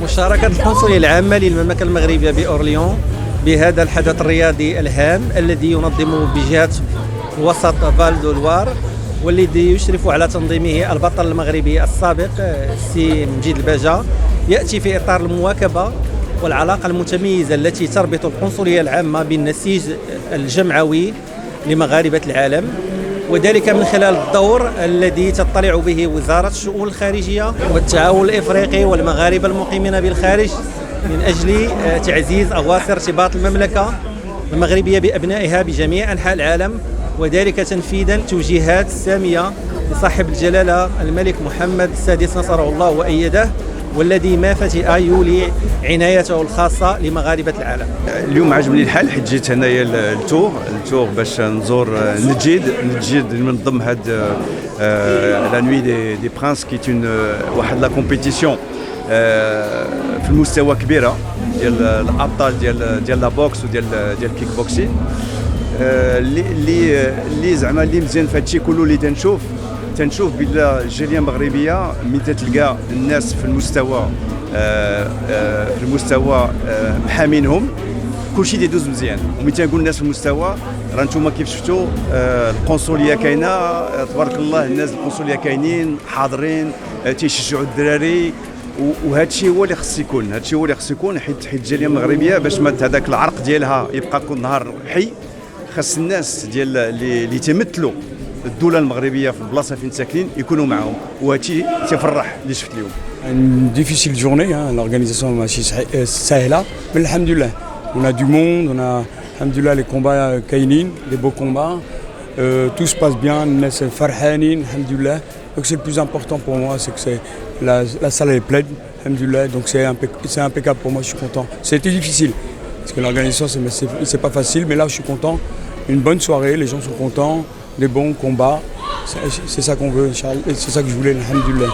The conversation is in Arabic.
مشاركة القنصلية العامة للمملكة المغربية بأورليون بهذا الحدث الرياضي الهام الذي ينظمه بجهة وسط فال دو لوار، والذي يشرف على تنظيمه البطل المغربي السابق السي مجيد الباجا، يأتي في إطار المواكبة والعلاقة المتميزة التي تربط القنصلية العامة بالنسيج الجمعوي لمغاربة العالم، وذلك من خلال الدور الذي تطلع به وزارة الشؤون الخارجية والتعاون الإفريقي والمغاربة المقيمين بالخارج من أجل تعزيز أواصر ارتباط المملكة المغربية بأبنائها بجميع أنحاء العالم، وذلك تنفيذا توجيهات سامية لصاحب الجلالة الملك محمد السادس نصره الله وأيده، والذي ما فتئ يولي عنايته الخاصة لمغاربة العالم. اليوم عجبني الحال حيت جيت هنايا التور باش نزور نجيد منظم هاد لا نوي دي برانس كي واحد لا كومبيتيسيون في المستوى كبيره ديال الابطال ديال لا بوكس وديال الكيك بوكسين، اللي زعما اللي مزيان في هادشي كله اللي تنشوف بلا الجاليه المغربيه ملي تلقى الناس في المستوى محامينهم كلشي يدوز مزيان، وملي تنقول الناس في المستوى راه نتوما كيف شفتوا القنصليه كاينه تبارك الله، الناس القنصليه كاينين حاضرين تيشجعوا الدراري، وهذا الشيء هو اللي خص يكون، حيت الجاليه المغربيه باش ما هذاك العرق ديالها يبقى كل نهار حي، خاص الناس ديال اللي تمثلوا الدوله المغربيه في البلاصه فين ساكنين يكونوا معهم، وهذا الشيء تيفرح اللي شفت اليوم. Une difficile journée, hein, l'organisation est là, mais alhamdoulilah, on a du monde, on a alhamdoulilah les combats kainin, des beaux combats, tout se passe bien, Nes farhanin, alhamdoulilah. Donc c'est le plus important pour moi, c'est que la salle est pleine, alhamdoulilah, donc c'est impeccable pour moi, je suis content. C'était difficile, parce que l'organisation c'est pas facile, mais là je suis content. Une bonne soirée, les gens sont contents, des bons combats, c'est ça qu'on veut, c'est ça que je voulais, alhamdoulilah.